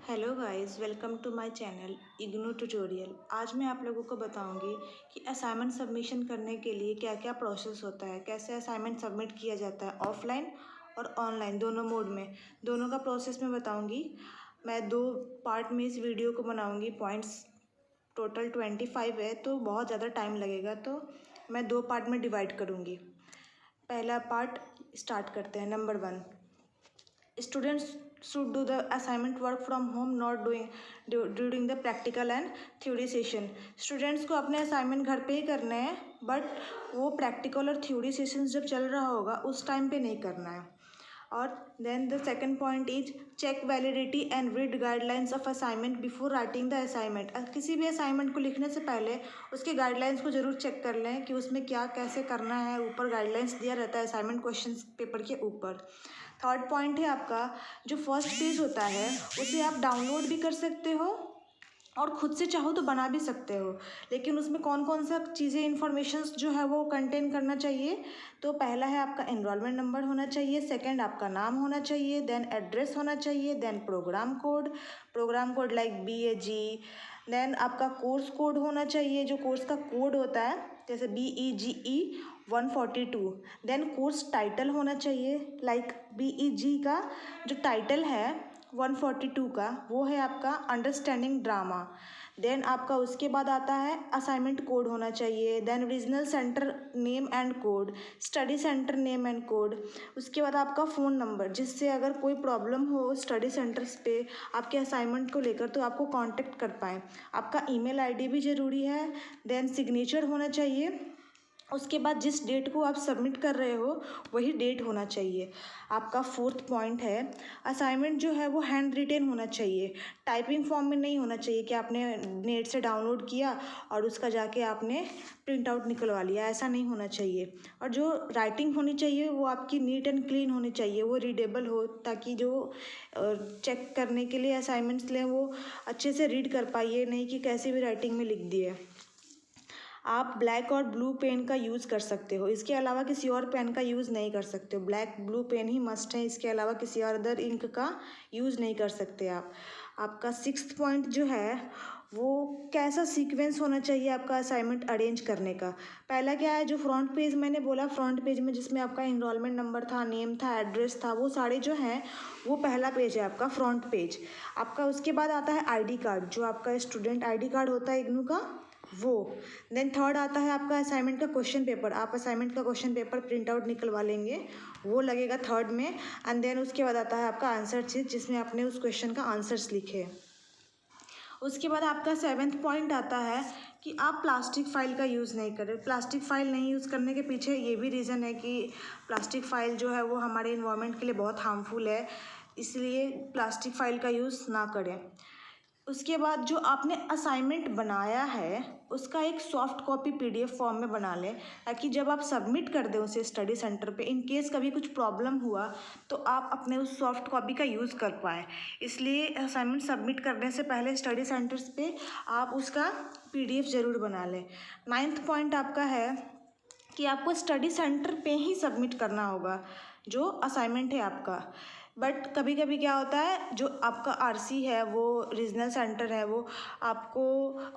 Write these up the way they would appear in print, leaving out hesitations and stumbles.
Hello guys, welcome to my channel IGNOU tutorial. आज मैं आप लोगों को बताऊंगी कि असाइनमेंट सबमिशन करने के लिए क्या क्या प्रोसेस होता है, कैसे असाइनमेंट सबमिट किया जाता है ऑफलाइन और ऑनलाइन दोनों मोड में। दोनों का प्रोसेस मैं बताऊंगी। मैं दो पार्ट में इस वीडियो को बनाऊंगी। पॉइंट्स टोटल 25 है तो बहुत ज़्यादा टाइम लगेगा, तो मैं दो पार्ट में डिवाइड करूँगी। पहला पार्ट स्टार्ट करते हैं। Number 1, students should do the assignment work from home not doing during the practical and theory session। Students को अपने असाइनमेंट घर पे ही करने हैं, बट वो प्रैक्टिकल और थ्योरी सेशंस जब चल रहा होगा उस टाइम पे नहीं करना है। और then the second point is check validity and read guidelines of assignment before writing the assignment. किसी भी असाइनमेंट को लिखने से पहले उसके गाइडलाइंस को जरूर चेक कर लें कि उसमें क्या कैसे करना है। ऊपर गाइडलाइंस दिया रहता है असाइनमेंट क्वेश्चन पेपर के ऊपर। थर्ड पॉइंट है आपका जो फर्स्ट पेज होता है उसे आप डाउनलोड भी कर सकते हो और ख़ुद से चाहो तो बना भी सकते हो, लेकिन उसमें कौन कौन सा चीज़ें इन्फॉर्मेशंस जो है वो कंटेन करना चाहिए। तो पहला है आपका एनरोलमेंट नंबर होना चाहिए, सेकंड आपका नाम होना चाहिए, देन एड्रेस होना चाहिए, then program code like BAG, then आपका कोर्स कोड होना चाहिए, जो कोर्स का कोड होता है जैसे BEGE 142। देन कोर्स टाइटल होना चाहिए, लाइक BEG का जो टाइटल है 142 का वो है आपका अंडरस्टैंडिंग ड्रामा। देन आपका उसके बाद आता है असाइनमेंट कोड होना चाहिए, then regional centre name and code, study centre name and code. उसके बाद आपका फ़ोन नंबर, जिससे अगर कोई प्रॉब्लम हो स्टडी सेंटर्स पे आपके असाइनमेंट को लेकर तो आपको कांटेक्ट कर पाएँ। आपका ईमेल आईडी भी ज़रूरी है। देन सिग्नेचर होना चाहिए। उसके बाद जिस डेट को आप सबमिट कर रहे हो वही डेट होना चाहिए। आपका फोर्थ पॉइंट है असाइनमेंट जो है वो हैंड रिटेन होना चाहिए, टाइपिंग फॉर्म में नहीं होना चाहिए कि आपने नेट से डाउनलोड किया और उसका जाके आपने प्रिंट आउट निकलवा लिया, ऐसा नहीं होना चाहिए। और जो राइटिंग होनी चाहिए वो आपकी नीट एंड क्लीन होनी चाहिए, वो रीडेबल हो, ताकि जो चेक करने के लिए असाइनमेंट्स लें वो अच्छे से रीड कर पाइए, नहीं कि कैसी भी राइटिंग में लिख दिए। आप ब्लैक और ब्लू पेन का यूज़ कर सकते हो, इसके अलावा किसी और पेन का यूज़ नहीं कर सकते हो। ब्लैक ब्लू पेन ही मस्ट है, इसके अलावा किसी और अदर इंक का यूज़ नहीं कर सकते आप। आपका सिक्स्थ पॉइंट जो है वो कैसा सीक्वेंस होना चाहिए आपका असाइनमेंट अरेंज करने का। पहला क्या है, जो फ्रंट पेज मैंने बोला, फ्रंट पेज में जिसमें आपका इनरोलमेंट नंबर था, नेम था, एड्रेस था, वो सारे जो हैं वो पहला पेज है आपका फ्रंट पेज आपका। उसके बाद आता है ID कार्ड, जो आपका स्टूडेंट ID कार्ड होता है इग्नू का, वो। देन थर्ड आता है आपका असाइनमेंट का क्वेश्चन पेपर। आप असाइनमेंट का क्वेश्चन पेपर प्रिंट आउट निकलवा लेंगे, वो लगेगा थर्ड में। एंड देन उसके बाद आता है आपका आंसर शीट, जिसमें आपने उस क्वेश्चन का आंसर्स लिखे। उसके बाद आपका सेवेंथ पॉइंट आता है कि आप प्लास्टिक फ़ाइल का यूज़ नहीं करें। प्लास्टिक फ़ाइल नहीं यूज़ करने के पीछे ये भी रीज़न है कि प्लास्टिक फ़ाइल जो है वो हमारे इन्वायरमेंट के लिए बहुत हार्मफुल है, इसलिए प्लास्टिक फ़ाइल का यूज़ ना करें। उसके बाद जो आपने असाइनमेंट बनाया है उसका एक सॉफ्ट कॉपी PDF फॉर्म में बना लें, ताकि जब आप सबमिट कर दें उसे स्टडी सेंटर पे, इन केस कभी कुछ प्रॉब्लम हुआ तो आप अपने उस सॉफ्ट कॉपी का यूज़ कर पाएँ। इसलिए असाइनमेंट सबमिट करने से पहले स्टडी सेंटर्स पे आप उसका PDF ज़रूर बना लें। नाइन्थ पॉइंट आपका है कि आपको स्टडी सेंटर पे ही सबमिट करना होगा जो असाइनमेंट है आपका। बट कभी कभी क्या होता है, जो आपका RC है, वो रीजनल सेंटर है, वो आपको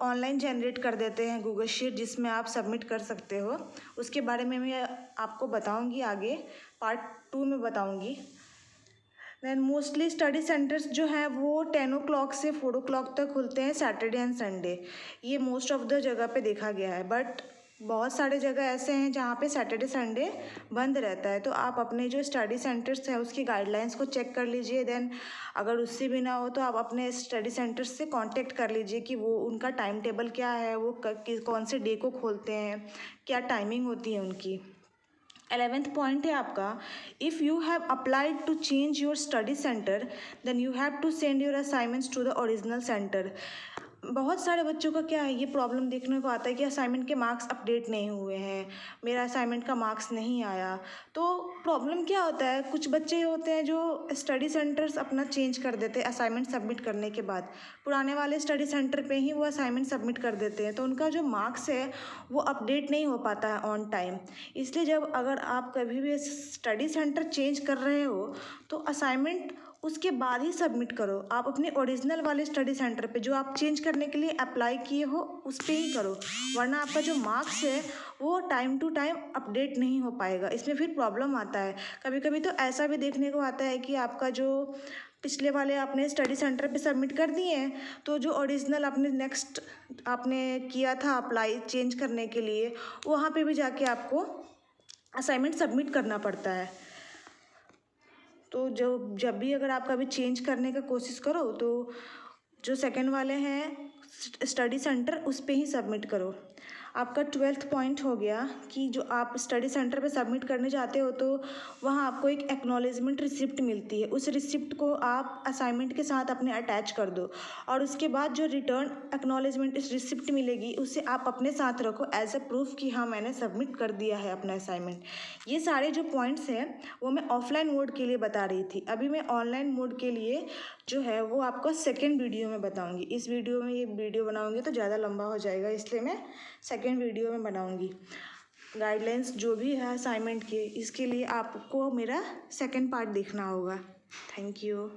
ऑनलाइन जनरेट कर देते हैं गूगल शीट, जिसमें आप सबमिट कर सकते हो। उसके बारे में मैं आपको बताऊंगी आगे, पार्ट 2 में बताऊंगी। देन मोस्टली स्टडी सेंटर्स जो हैं वो 10 o'clock से 4 o'clock तक खुलते हैं सैटरडे एंड संडे। ये मोस्ट ऑफ द जगह पे देखा गया है, बट बहुत सारे जगह ऐसे हैं जहाँ पे सैटरडे संडे बंद रहता है। तो आप अपने जो स्टडी सेंटर्स हैं उसकी गाइडलाइंस को चेक कर लीजिए। देन अगर उससे भी ना हो तो आप अपने स्टडी सेंटर्स से कांटेक्ट कर लीजिए कि वो उनका टाइम टेबल क्या है, वो कौन से डे को खोलते हैं, क्या टाइमिंग होती है उनकी। 11th पॉइंट है आपका, if you have applied to change your study centre then you have to send your assignments to the original centre. बहुत सारे बच्चों का क्या है, ये प्रॉब्लम देखने को आता है कि असाइनमेंट के मार्क्स अपडेट नहीं हुए हैं, मेरा असाइनमेंट का मार्क्स नहीं आया। तो प्रॉब्लम क्या होता है, कुछ बच्चे होते हैं जो स्टडी सेंटर्स अपना चेंज कर देते हैं असाइनमेंट सबमिट करने के बाद, पुराने वाले स्टडी सेंटर पे ही वो असाइनमेंट सबमिट कर देते हैं, तो उनका जो मार्क्स है वो अपडेट नहीं हो पाता है ऑन टाइम। इसलिए जब अगर आप कभी भी स्टडी सेंटर चेंज कर रहे हो तो असाइनमेंट उसके बाद ही सबमिट करो। आप अपने ओरिजिनल वाले स्टडी सेंटर पे जो आप चेंज करने के लिए अप्लाई किए हो उस पर ही करो, वरना आपका जो मार्क्स है वो टाइम टू टाइम अपडेट नहीं हो पाएगा। इसमें फिर प्रॉब्लम आता है। कभी कभी तो ऐसा भी देखने को आता है कि आपका जो पिछले वाले आपने स्टडी सेंटर पे सबमिट कर दिए हैं, तो जो ओरिजिनल आपने नेक्स्ट आपने किया था अप्लाई चेंज करने के लिए, वहाँ पे भी जाके आपको असाइनमेंट सबमिट करना पड़ता है। तो जब भी अगर आप कभी चेंज करने का कोशिश करो तो जो सेकंड वाले हैं स्टडी सेंटर उस पे ही सबमिट करो। आपका 12th पॉइंट हो गया कि जो आप स्टडी सेंटर पे सबमिट करने जाते हो तो वहाँ आपको एक एक्नॉलेजमेंट रिसिप्ट मिलती है। उस रिसिप्ट को आप असाइनमेंट के साथ अपने अटैच कर दो और उसके बाद जो रिटर्न एक्नॉलेजमेंट रिसिप्ट मिलेगी उसे आप अपने साथ रखो एज अ प्रूफ कि हाँ मैंने सबमिट कर दिया है अपना असाइनमेंट। ये सारे जो पॉइंट्स हैं वो मैं ऑफलाइन मोड के लिए बता रही थी। अभी मैं ऑनलाइन मोड के लिए जो है वो आपको सेकेंड वीडियो में बताऊंगी। इस वीडियो में ये वीडियो बनाऊंगी तो ज़्यादा लंबा हो जाएगा, इसलिए मैं सेकेंड वीडियो में बनाऊंगी। गाइडलाइंस जो भी है असाइनमेंट के, इसके लिए आपको मेरा सेकेंड पार्ट देखना होगा। Thank you.